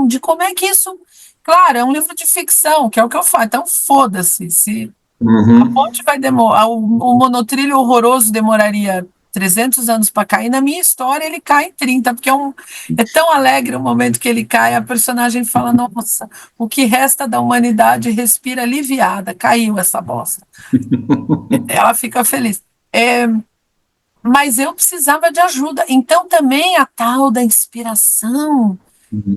de como é que isso... Claro, é um livro de ficção, que é o que eu falo, então foda-se. Se a ponte vai demorar, o monotrilho horroroso demoraria 300 anos para cair, na minha história ele cai em 30, porque é tão alegre o momento que ele cai, a personagem fala, nossa, o que resta da humanidade respira aliviada, caiu essa bosta. Ela fica feliz. Mas eu precisava de ajuda. Então, também a tal da inspiração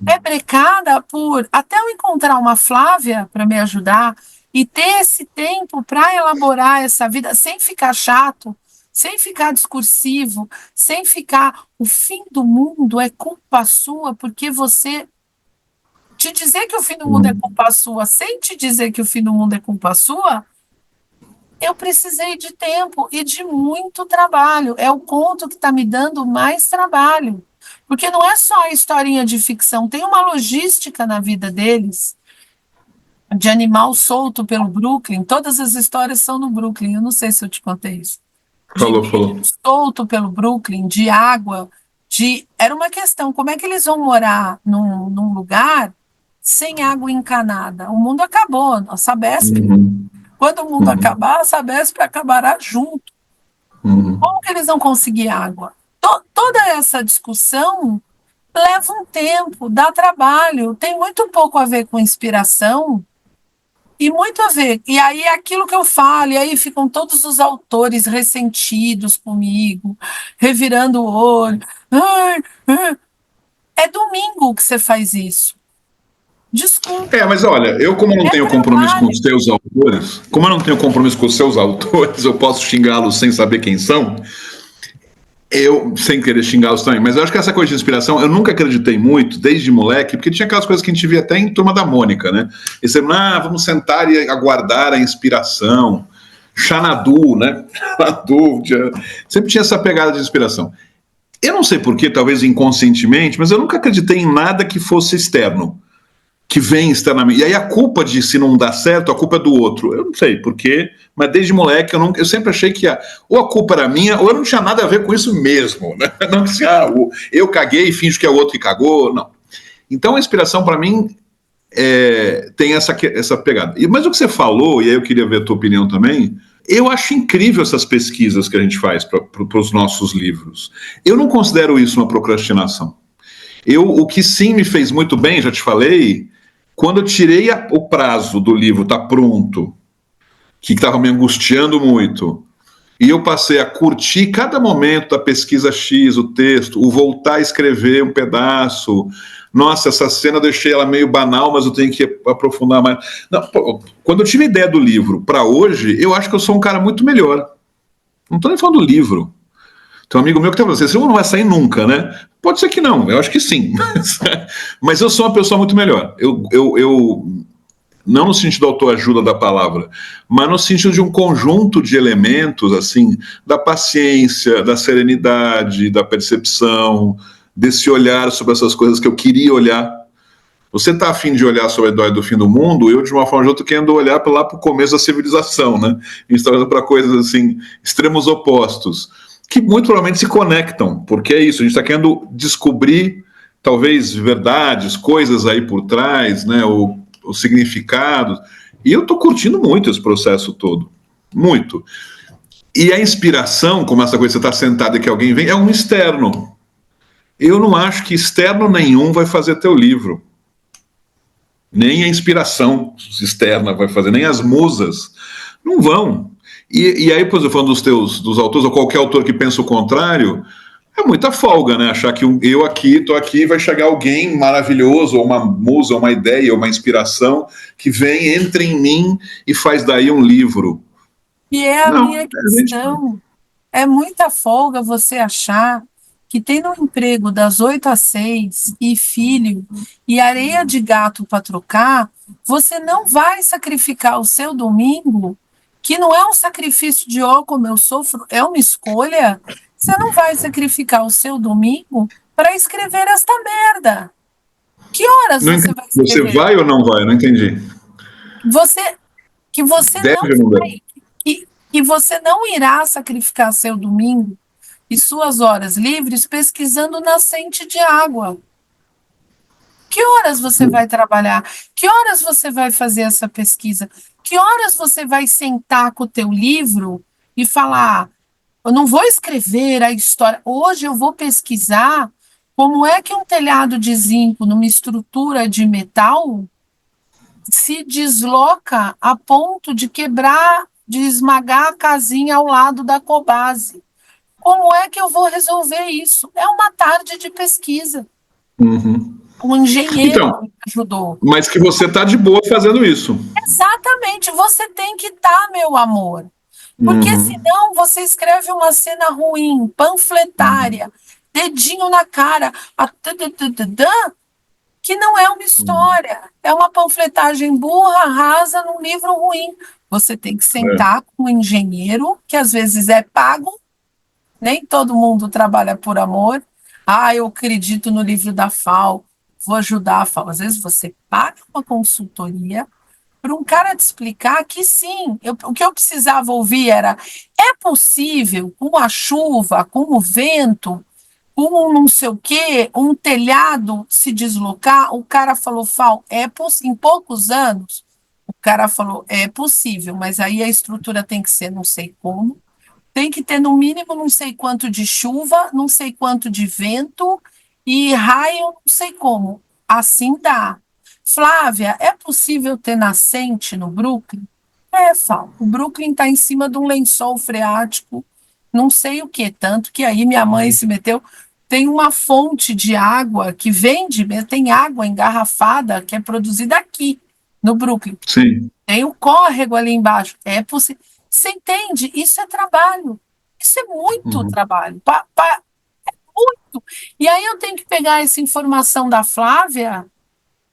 é brecada por... Até eu encontrar uma Flávia para me ajudar e ter esse tempo para elaborar essa vida sem ficar chato, sem ficar discursivo, sem ficar... O fim do mundo é culpa sua, porque você... Te dizer que o fim do mundo é culpa sua, sem te dizer que o fim do mundo é culpa sua... Eu precisei de tempo e de muito trabalho. É o conto que está me dando mais trabalho. Porque não é só a historinha de ficção, tem uma logística na vida deles, de animal solto pelo Brooklyn. Todas as histórias são no Brooklyn, eu não sei se eu te contei isso. Falou. Solto pelo Brooklyn, de água, Era uma questão, como é que eles vão morar num lugar sem água encanada? O mundo acabou, a Sabesp... Quando o mundo acabar, a Sabesp acabará junto. Como que eles vão conseguir água? Toda essa discussão leva um tempo, dá trabalho, tem muito pouco a ver com inspiração e muito a ver. E aí é aquilo que eu falo, e aí ficam todos os autores ressentidos comigo, revirando o olho. É domingo que você faz isso. Desculpa. Mas olha, eu como não tenho compromisso com os seus autores, eu posso xingá-los sem saber quem são, eu, sem querer xingá-los também, mas eu acho que essa coisa de inspiração, eu nunca acreditei muito, desde moleque, porque tinha aquelas coisas que a gente via até em Turma da Mônica, né? E você, vamos sentar e aguardar a inspiração, Xanadu, né? Xanadu, sempre tinha essa pegada de inspiração. Eu não sei porquê, talvez inconscientemente, mas eu nunca acreditei em nada que fosse externo, que vem externamente. E aí a culpa de se não dar certo, a culpa é do outro. Eu não sei porquê, mas desde moleque eu sempre achei que ou a culpa era minha, ou eu não tinha nada a ver com isso mesmo. Né? Não que eu caguei e finjo que é o outro que cagou, não. Então a inspiração para mim tem essa pegada. Mas o que você falou, e aí eu queria ver a tua opinião também, eu acho incrível essas pesquisas que a gente faz para os nossos livros. Eu não considero isso uma procrastinação. O que sim me fez muito bem, já te falei, quando eu tirei o prazo do livro, tá pronto, que estava me angustiando muito, e eu passei a curtir cada momento da pesquisa X, o texto, o voltar a escrever um pedaço. Nossa, essa cena eu deixei ela meio banal, mas eu tenho que aprofundar mais. Não, quando eu tive a ideia do livro para hoje, eu acho que eu sou um cara muito melhor. Não estou nem falando do livro. Tem um amigo meu que está falando assim, esse livro não vai sair nunca, né? Pode ser que não, eu acho que sim. Mas eu sou uma pessoa muito melhor. Eu não no sentido da autoajuda da palavra, mas no sentido de um conjunto de elementos, assim, da paciência, da serenidade, da percepção, desse olhar sobre essas coisas que eu queria olhar. Você está afim de olhar sobre a ideia do fim do mundo, eu, de uma forma ou de outra, querendo olhar lá para o começo da civilização, né? A gente está olhando para coisas, assim, extremos opostos, que muito provavelmente se conectam, porque é isso, a gente está querendo descobrir, talvez, verdades, coisas aí por trás, né, o significado, e eu estou curtindo muito esse processo todo, muito. E a inspiração, como essa coisa, você está sentado e que alguém vem, é um externo. Eu não acho que externo nenhum vai fazer teu livro, nem a inspiração externa vai fazer, nem as musas, não vão. E aí, por exemplo, falando dos autores, ou qualquer autor que pensa o contrário, é muita folga, né? Achar que eu estou aqui, vai chegar alguém maravilhoso, ou uma musa, ou uma ideia, ou uma inspiração, que vem, entra em mim e faz daí um livro. E é a minha questão. É muita folga você achar que tem no emprego das 8 às 6 e filho e areia de gato para trocar, você não vai sacrificar o seu domingo, que não é um sacrifício de como eu sofro, é uma escolha. Você não vai sacrificar o seu domingo para escrever esta merda. Que horas Não você entendi. vai Você escrever? vai ou não vai? Não entendi. Que você não Deve ou não deve? vai, que você não irá sacrificar seu domingo e suas horas livres pesquisando nascente de água. Que horas você vai trabalhar? Que horas você vai fazer essa pesquisa? Que horas você vai sentar com o teu livro e falar, eu não vou escrever a história, hoje eu vou pesquisar como é que um telhado de zinco numa estrutura de metal se desloca a ponto de quebrar, de esmagar a casinha ao lado da cobase. Como é que eu vou resolver isso? É uma tarde de pesquisa. Uhum. Um engenheiro Então, me ajudou. mas que você está de boa fazendo isso. Exatamente, você tem que estar, meu amor. Porque Uhum. senão você escreve uma cena ruim, panfletária, dedinho na cara, que não é uma história, é uma panfletagem burra, rasa, num livro ruim. Você tem que sentar com um engenheiro, que às vezes é pago, nem todo mundo trabalha por amor. Ah, eu acredito no livro da FAO, vou ajudar a FAO. Às vezes você paga uma consultoria para um cara te explicar que sim, o que eu precisava ouvir era: é possível, com a chuva, com o vento, com um não sei o quê, um telhado se deslocar? O cara falou, Fal, em poucos anos, o cara falou, é possível, mas aí a estrutura tem que ser não sei como, tem que ter no mínimo não sei quanto de chuva, não sei quanto de vento e raio, não sei como. Assim dá. Flávia, é possível ter nascente no Brooklyn? É, Fal. O Brooklyn está em cima de um lençol freático, não sei o que, tanto que aí minha mãe se meteu. Tem uma fonte de água que vende, tem água engarrafada que é produzida aqui, no Brooklyn. Sim. Tem o córrego ali embaixo. É possível. Você entende? Isso é trabalho. Isso é muito trabalho. Muito. E aí eu tenho que pegar essa informação da Flávia.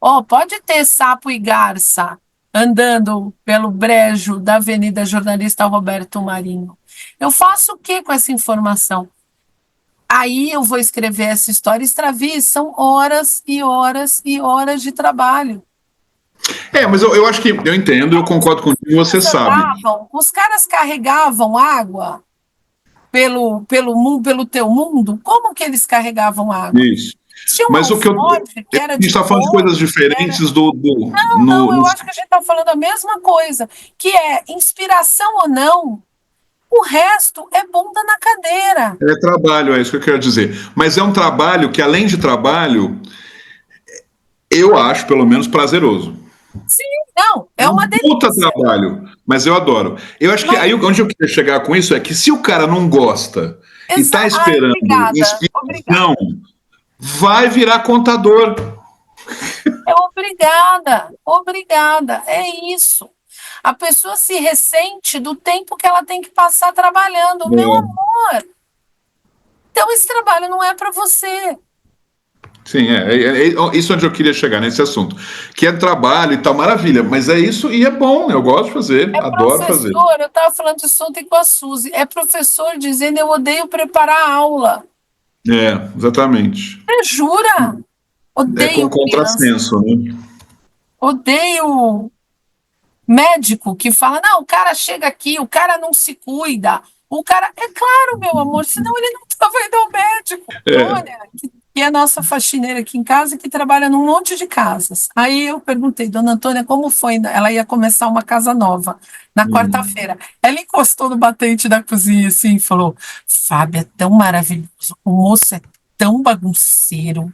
Ó, pode ter sapo e garça andando pelo brejo da Avenida Jornalista Roberto Marinho. Eu faço o que com essa informação? Aí eu vou escrever essa história. Extravi, são horas e horas e horas de trabalho. Mas eu acho que eu entendo, eu concordo contigo, você sabe. Os caras carregavam água pelo teu mundo. Como que eles carregavam água? Isso. Tinha uma Mas o que fonte que a era gente de está falando de coisas diferentes do. Não, eu acho que a gente está falando a mesma coisa, que é inspiração ou não, o resto é bunda na cadeira. É trabalho, é isso que eu quero dizer. Mas é um trabalho que, além de trabalho, eu acho, pelo menos, prazeroso. Sim, não, é uma Puta delícia. trabalho, mas eu adoro. Eu acho que aí onde eu queria chegar com isso é que se o cara não gosta e está esperando inspiração, vai virar contador. É obrigada, é isso. A pessoa se ressente do tempo que ela tem que passar trabalhando. Meu amor, então esse trabalho não é para você. Sim, isso onde eu queria chegar nesse assunto. Que é trabalho e tal, maravilha, mas é isso e é bom, eu gosto de fazer, adoro fazer. Eu estava falando disso ontem com a Suzy, é professor dizendo eu odeio preparar a aula. Exatamente. Você jura? Odeio Com contrassenso, né? Odeio médico que fala, não, o cara chega aqui, o cara não se cuida, o cara... É claro, meu amor, senão ele não estava indo ao médico. Olha, que é a nossa faxineira aqui em casa, que trabalha num monte de casas. Aí eu perguntei, dona Antônia, como foi? Ela ia começar uma casa nova na quarta-feira. Ela encostou no batente da cozinha assim e falou, Fábio, é tão maravilhoso, o moço é tão bagunceiro.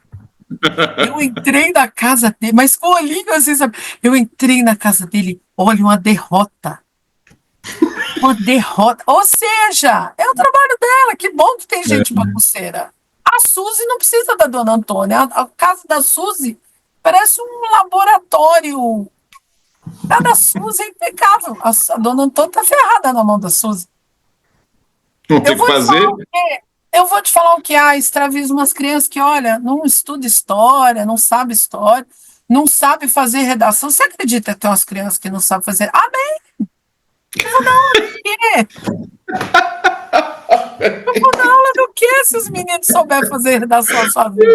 Eu entrei na casa dele, mas com o olhinho assim, sabe? Eu entrei na casa dele, olha, uma derrota. Uma derrota. Ou seja, é o trabalho dela. Que bom que tem gente bagunceira. A Suzy não precisa da dona Antônia. A casa da Suzy parece um laboratório. A da Suzy é impecável. A dona Antônia tá ferrada na mão da Suzy. Não tem o que fazer? Eu vou te falar o que há, extraviso umas crianças que, olha, não estuda história, não sabe história, não sabe fazer redação. Você acredita que tem umas crianças que não sabem fazer? Ah, bem, eu vou dar aula do quê? Eu vou dar aula do quê se os meninos souberem fazer redação sozinhos?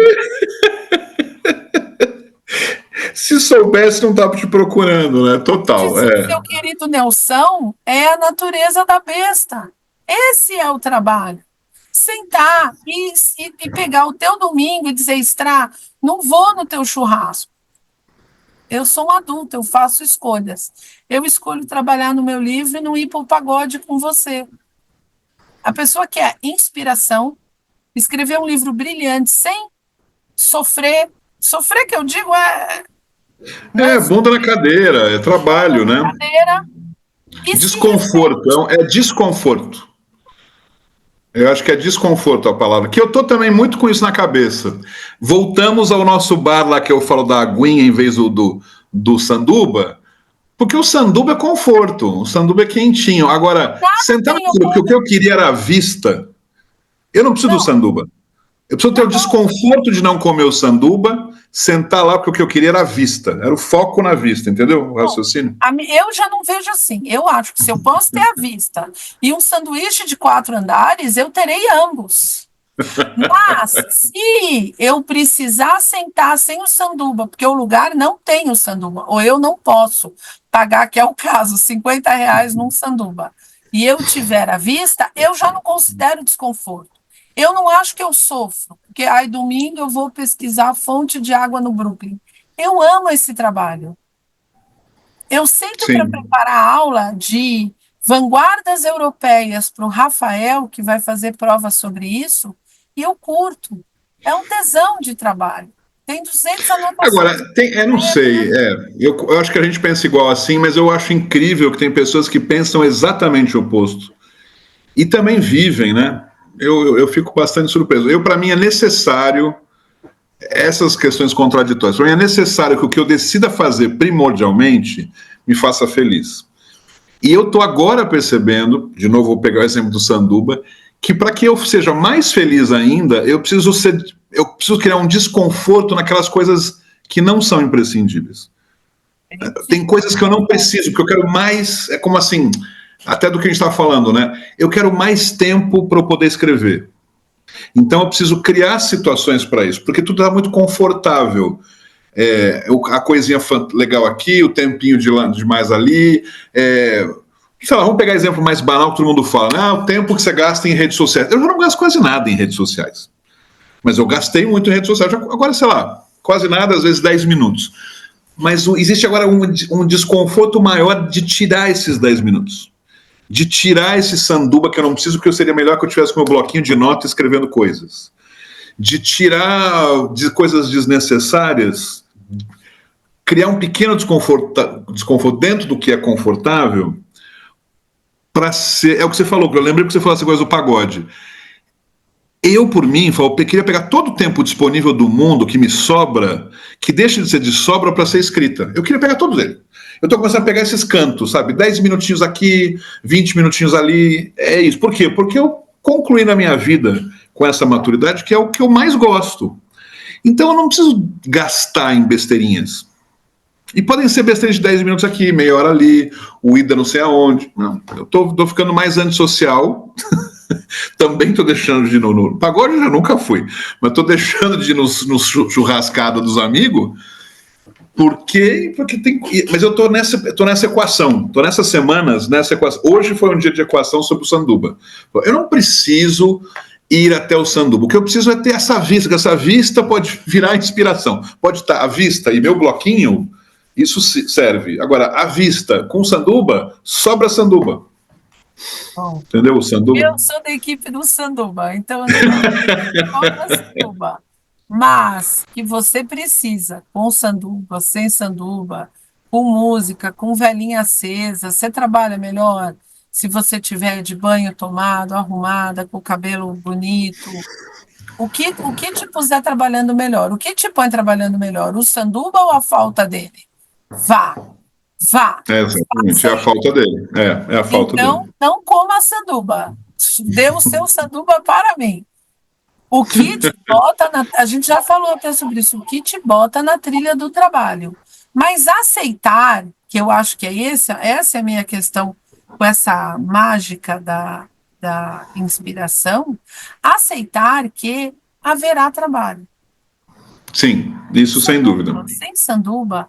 Se soubesse, não estava te procurando, né? Total. Seu querido Nelson é a natureza da besta. Esse é o trabalho. Sentar e pegar o teu domingo e dizer, Estrá, não vou no teu churrasco. Eu sou um adulto, eu faço escolhas. Eu escolho trabalhar no meu livro e não ir para o pagode com você. A pessoa quer inspiração, escrever um livro brilhante sem sofrer. Sofrer, que eu digo, bunda na cadeira, é trabalho, né? cadeira. Desconforto, é desconforto. Eu acho que é desconforto a palavra. Que eu tô também muito com isso na cabeça. Voltamos ao nosso bar lá que eu falo da aguinha em vez do sanduba, porque o sanduba é conforto, o sanduba é quentinho. Agora, sentar naquilo que o que eu queria era a vista, eu não preciso do sanduba. Eu preciso ter o desconforto de não comer o sanduba, sentar lá, porque o que eu queria era a vista. Era o foco na vista, entendeu? O raciocínio. Eu já não vejo assim. Eu acho que se eu posso ter a vista e um sanduíche de 4 andares, eu terei ambos. Mas se eu precisar sentar sem o sanduba, porque o lugar não tem o sanduba, ou eu não posso pagar, que é o caso, R$ 50 num sanduba, e eu tiver a vista, eu já não considero desconforto. Eu não acho que eu sofro, porque domingo eu vou pesquisar a fonte de água no Brooklyn. Eu amo esse trabalho. Eu sento para preparar a aula de vanguardas europeias para o Rafael, que vai fazer prova sobre isso, e eu curto. É um tesão de trabalho. Tem 200 anotações. Agora, não sei, eu acho que a gente pensa igual assim, mas eu acho incrível que tem pessoas que pensam exatamente o oposto. E também vivem, né? Eu fico bastante surpreso. Para mim, é necessário essas questões contraditórias. Para mim, é necessário que o que eu decida fazer primordialmente me faça feliz. E eu estou agora percebendo, de novo vou pegar o exemplo do sanduba, que para que eu seja mais feliz ainda, eu preciso criar um desconforto naquelas coisas que não são imprescindíveis. Tem coisas que eu não preciso, porque eu quero mais, é como assim, até do que a gente estava falando, né? Eu quero mais tempo para eu poder escrever. Então eu preciso criar situações para isso, porque tudo está muito confortável. A coisinha legal aqui, o tempinho de mais ali. Sei lá, vamos pegar exemplo mais banal que todo mundo fala, né? O tempo que você gasta em redes sociais. Eu já não gasto quase nada em redes sociais. Mas eu gastei muito em redes sociais. Agora, sei lá, quase nada, às vezes 10 minutos. Mas existe agora um desconforto maior de tirar esses 10 minutos. De tirar esse sanduba que eu não preciso, porque seria melhor que eu tivesse com meu bloquinho de nota escrevendo coisas. De tirar de coisas desnecessárias, criar um pequeno desconforto dentro do que é confortável, para ser. É o que você falou, eu lembrei que você falou essa coisa do pagode. Eu, por mim, eu queria pegar todo o tempo disponível do mundo que me sobra, que deixa de ser de sobra para ser escrita. Eu queria pegar todos eles. Eu estou começando a pegar esses cantos, sabe? 10 minutinhos aqui, 20 minutinhos ali. É isso. Por quê? Porque eu concluí na minha vida com essa maturidade que é o que eu mais gosto. Então eu não preciso gastar em besteirinhas. E podem ser besteirinhas de 10 minutos aqui, meia hora ali, o ida não sei aonde. Não, eu tô ficando mais antissocial. Também estou deixando de ir no pagode, eu já nunca fui, mas estou deixando de ir no churrascada dos amigos, porque tem. Mas eu estou nessa equação, estou nessas semanas nessa equação. Hoje foi um dia de equação sobre o sanduba. Eu não preciso ir até o sanduba, o que eu preciso é ter essa vista, que essa vista pode virar inspiração. Pode estar a vista e meu bloquinho, isso serve. Agora, a vista com sanduba, sobra sanduba. Bom, entendeu? O sanduba. eu sou da equipe do sanduba, então eu não sou sanduba. Mas que você precisa, com sanduba, sem sanduba, com música, com velhinha acesa, você trabalha melhor se você tiver de banho tomado, arrumada, com o cabelo bonito. O que te puser trabalhando melhor? O que te põe trabalhando melhor? O sanduba ou a falta dele? Vá. Exatamente, é a falta dele. É a falta dele. Então, não coma a sanduba. Dê o seu sanduba para mim. O que te bota a gente já falou até sobre isso, o que te bota na trilha do trabalho. Mas aceitar, que eu acho que essa é a minha questão com essa mágica da inspiração, aceitar que haverá trabalho. Sim, isso sem dúvida. Sem sanduba,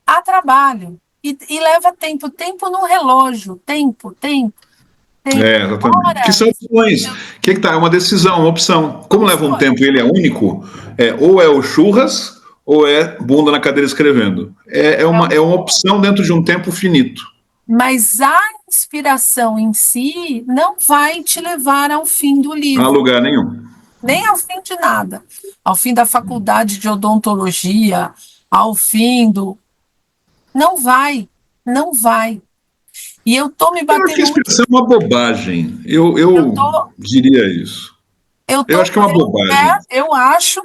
há trabalho. E leva tempo. Tempo no relógio. Tempo. Exatamente. Horas. Que são opções. Que tá? É uma decisão, uma opção. Como leva um tempo e ele é único, ou é o churras, ou é bunda na cadeira escrevendo. É uma opção dentro de um tempo finito. Mas a inspiração em si não vai te levar ao fim do livro. Não há lugar nenhum. Nem ao fim de nada. Ao fim da faculdade de odontologia, ao fim do... Não vai. E eu tô me batendo... Eu acho que a inspiração é uma bobagem. Eu diria isso. Eu acho que é uma bobagem. Eu acho,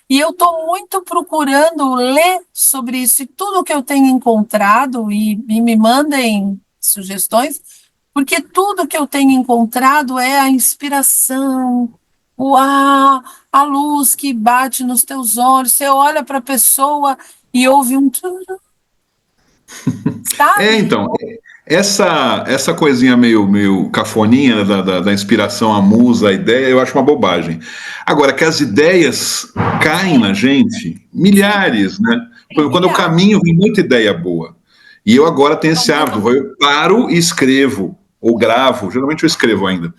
e eu estou muito procurando ler sobre isso. E tudo que eu tenho encontrado, e me mandem sugestões, porque tudo que eu tenho encontrado é a inspiração, a luz que bate nos teus olhos. Você olha para a pessoa e ouve um... Sabe? Então, essa coisinha meio cafoninha da inspiração, a musa, a ideia, eu acho uma bobagem. Agora, que as ideias caem na gente, milhares, né? Quando eu caminho, vem muita ideia boa. E eu agora tenho esse hábito, eu paro e escrevo, ou gravo, geralmente eu escrevo ainda.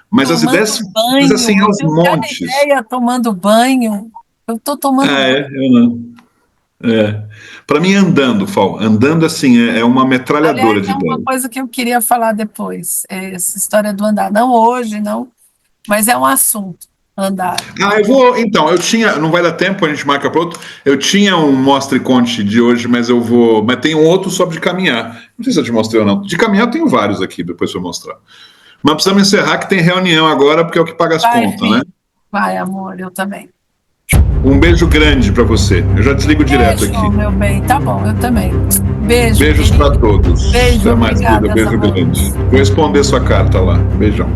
Mas as ideias, assim, aos montes. Ideia tomando banho, eu estou tomando banho. Eu não. Para mim, andando, Fal. Andando, assim, é uma metralhadora de ideias. É uma coisa que eu queria falar depois, essa história do andar. Não hoje, não, mas é um assunto, andar. Eu vou... Então, eu tinha... Não vai dar tempo, a gente marca para outro. Eu tinha um Mostra e Conte de hoje, mas eu vou... Mas tem um outro sobre de caminhar. Não sei se eu te mostrei ou não. De caminhar eu tenho vários aqui, depois eu vou mostrar. Mas precisamos encerrar, que tem reunião agora, porque é o que paga as contas, né? Vai, amor, eu também. Um beijo grande para você. Eu já desligo direto aqui. Meu bem, tá bom, eu também. Beijo. Beijos para todos. Beijo, até mais, obrigada, beijo grande. Vou responder sua carta lá. Beijão.